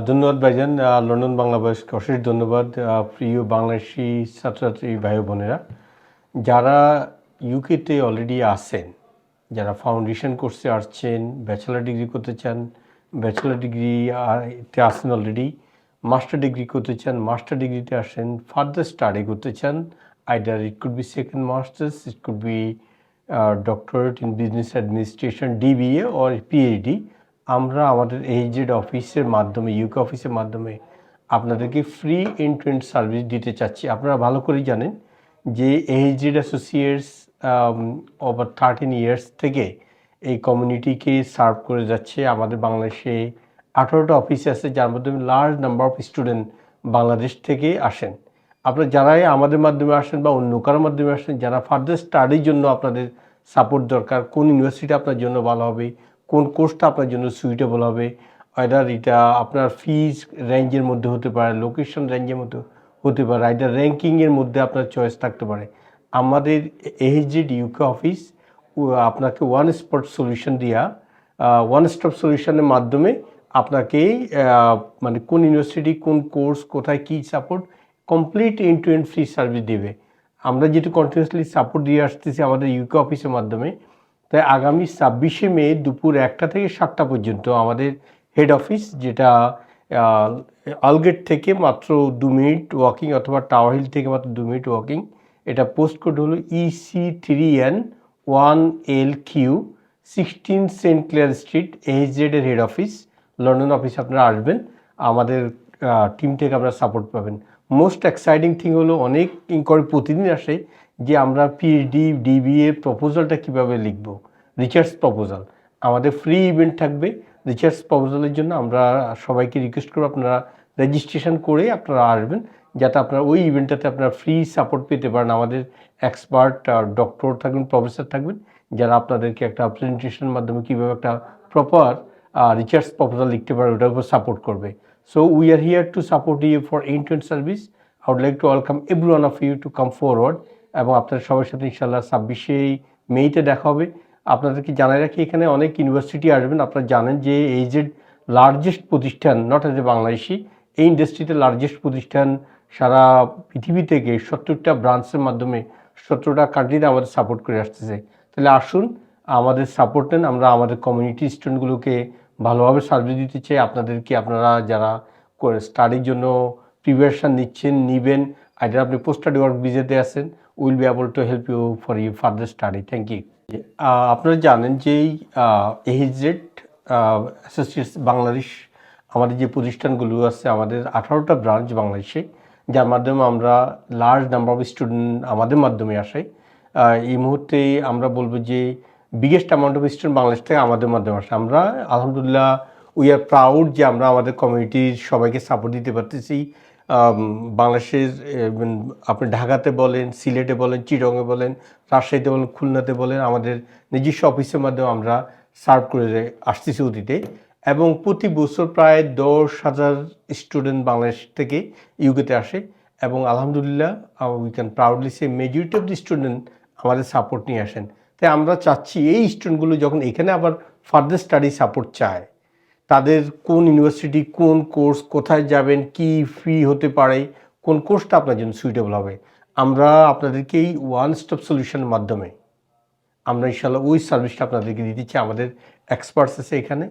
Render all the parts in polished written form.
ধন্যবাদ ভাইজান। লন্ডন বাংলাদেশকে অশেষ ধন্যবাদ। প্রিয় বাংলাদেশি ছাত্রছাত্রী ভাই বোনেরা, যারা ইউকেতে অলরেডি আছেন, যারা ফাউন্ডেশন কোর্সে আসছেন, ব্যাচেলার ডিগ্রি করতে চান, ব্যাচেলার ডিগ্রিতে আসেন অলরেডি, মাস্টার ডিগ্রি করতে চান, মাস্টার ডিগ্রিতে আসেন, ফার্দার স্টাডি করতে চান, either it could be second masters, it could be doctorate in business administration DBA or PhD. আমরা আমাদের এইচজেড অফিসের মাধ্যমে, ইউকে অফিসের মাধ্যমে আপনাদেরকে free end to end service দিতে চাচ্ছি। আপনারা ভালো করেই জানেন যে এইচজেড অ্যাসোসিয়েটস ওভার 13 ইয়ার্স থেকে এই কমিউনিটিকে সার্ভ করে যাচ্ছে। আমাদের বাংলাদেশে 18টা অফিস আছে, যার মাধ্যমে large number of student Bangladesh থেকে আসেন। আপনারা যারাই আমাদের মাধ্যমে আসেন বা অন্য কারোর মাধ্যমে আসেন, যারা ফার্দার স্টাডির জন্য আপনাদের সাপোর্ট দরকার, কোন ইউনিভার্সিটি আপনার জন্য ভালো হবে, কোন কোর্সটা আপনার জন্য সুইটেবল হবে, আইদার এটা আপনার ফিজ রেঞ্জের মধ্যে হতে পারে, লোকেশন রেঞ্জের মধ্যে হতে পারে, আইদার র্যাঙ্কিংয়ের মধ্যে আপনার চয়েস থাকতে পারে। আমাদের এইচজেড ইউকে অফিস আপনাকে ওয়ান স্পট সলিউশন দিয়া, ওয়ান স্টপ সলিউশনের মাধ্যমে আপনাকে মানে কোন ইউনিভার্সিটি, কোন কোর্স, কোথায় কী support, complete end to end free service দেবে। আমরা যেটা কন্টিনিউয়াসলি সাপোর্ট দিয়ে আসতেছি আমাদের ইউকে অফিসের মাধ্যমে। তাই আগামী 26শে মে দুপুর 1টা থেকে 7টা পর্যন্ত আমাদের হেড অফিস, যেটা আলগেট থেকে মাত্র 2 মিনিট ওয়াকিং, অথবা টাওয়ার হিল থেকে মাত্র 2 মিনিট ওয়াকিং, এটা পোস্ট কোড হলো EC3N1LQ, 16 সেন্ট ক্লেয়ার স্ট্রিট, এইচজেড এর হেড অফিস, লন্ডন অফিস। আপনারা আসবেন, আমাদের টিম থেকে আপনারা সাপোর্ট পাবেন। মোস্ট এক্সাইটিং থিং হলো, অনেক ইনকোয়ারি প্রতিদিন আসে যে আমরা পিএইচডি ডিবিএ প্রপোজালটা কীভাবে লিখব, রিসার্চ প্রপোজাল। আমাদের ফ্রি ইভেন্ট থাকবে রিসার্চ প্রপোজালের জন্য। আমরা সবাইকে রিকোয়েস্ট করব আপনারা রেজিস্ট্রেশন করে আপনারা আসবেন, যাতে আপনারা ওই ইভেন্টটাতে আপনারা ফ্রি সাপোর্ট পেতে পারেন। আমাদের এক্সপার্ট ডক্টর থাকবেন, প্রফেসর থাকবেন, যারা আপনাদেরকে একটা প্রেজেন্টেশনের মাধ্যমে কীভাবে একটা প্রপার রিসার্চ প্রপোজাল লিখতে পারে ওটার উপর সাপোর্ট করবে। So we are here to support you for end-to-end service. I would like to welcome every one of you to come forward, এবং আপনাদের সবার সাথে ইনশাল্লাহ 26শে মেতে দেখা হবে। আপনাদেরকে জানাই রাখি, এখানে অনেক ইউনিভার্সিটি আসবেন। আপনারা জানেন যে এইচজেড লার্জেস্ট প্রতিষ্ঠান, নট এজ এ বাংলাদেশি, এই ইন্ডাস্ট্রিতে লার্জেস্ট প্রতিষ্ঠান। সারা পৃথিবী থেকে 70টা ব্রাঞ্চের মাধ্যমে 17টা কান্ট্রিতে আমাদের সাপোর্ট করে আসতেছে। তাহলে আসুন, আমাদের সাপোর্ট নেন। আমরা আমাদের কমিউনিটি স্টুডেন্টগুলোকে ভালোভাবে সার্ভিস দিতে চাই। আপনাদেরকে, আপনারা যারা স্টাডির জন্য প্রিপারেশান নিবেন, আইদার আপনি পোস্ট স্টাডি ওয়ার্ক ভিসাতে আছেন, will be able to help you for you further study. Thank you. আপনারা জানেন যে এইচজেড অ্যাসোসিয়েটস বাংলাদেশ, আমাদের যে প্রতিষ্ঠানগুলো আছে, আমাদের 18টা ব্রাঞ্চ বাংলাদেশে, যার মাধ্যমে আমরা লার্জ নাম্বার অফ স্টুডেন্ট আমাদের মাধ্যমে আসে। এই মুহূর্তে আমরা বলবো যে biggest amount of student Bangladesh থেকে আমাদের মাধ্যমে আসে। আমরা আলহামদুলিল্লাহ উই আর প্রাউড যে আমরা আমাদের কমিউনিটির সবাইকে সাপোর্ট দিতে পারতেছি। বাংলাদেশের আপনি ঢাকাতে বলেন, সিলেটে বলেন, চিটংয়ে বলেন, রাজশাহীতে বলেন, খুলনাতে বলেন, আমাদের নিজস্ব অফিসের মাধ্যমে আমরা সার্ভ করে আসতেছি অতীতে। এবং প্রতি বছর প্রায় 10,000 স্টুডেন্ট বাংলাদেশ থেকে ইউকেতে আসে, এবং আলহামদুলিল্লাহ we can proudly say majority of the student আমাদের সাপোর্ট নিয়ে আসেন। তাই আমরা চাচ্ছি এই স্টুডেন্টগুলো যখন এখানে আবার ফার্দার স্টাডি সাপোর্ট চায়, তাদের কোন ইউনিভার্সিটি, কোন কোর্স, কোথায় যাবেন, কি ফি হতে পারে, কোন কোর্সটা আপনার জন্য সুইটেবল হবে, আমরা আপনাদেরকে এই ওয়ান স্টপ সলিউশনের মাধ্যমে আমরা ইনশাল্লাহ ওই সার্ভিসটা আপনাদেরকে দিতে চাই। আমাদের এক্সপার্টস আছে এখানে,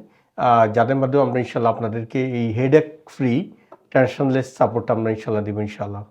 যাদের মাধ্যমে আমরা ইনশাল্লাহ আপনাদেরকে এই হেডেক ফ্রি, টেনশনলেস সাপোর্ট আমরা ইনশাল্লাহ দেবো ইনশাল্লাহ।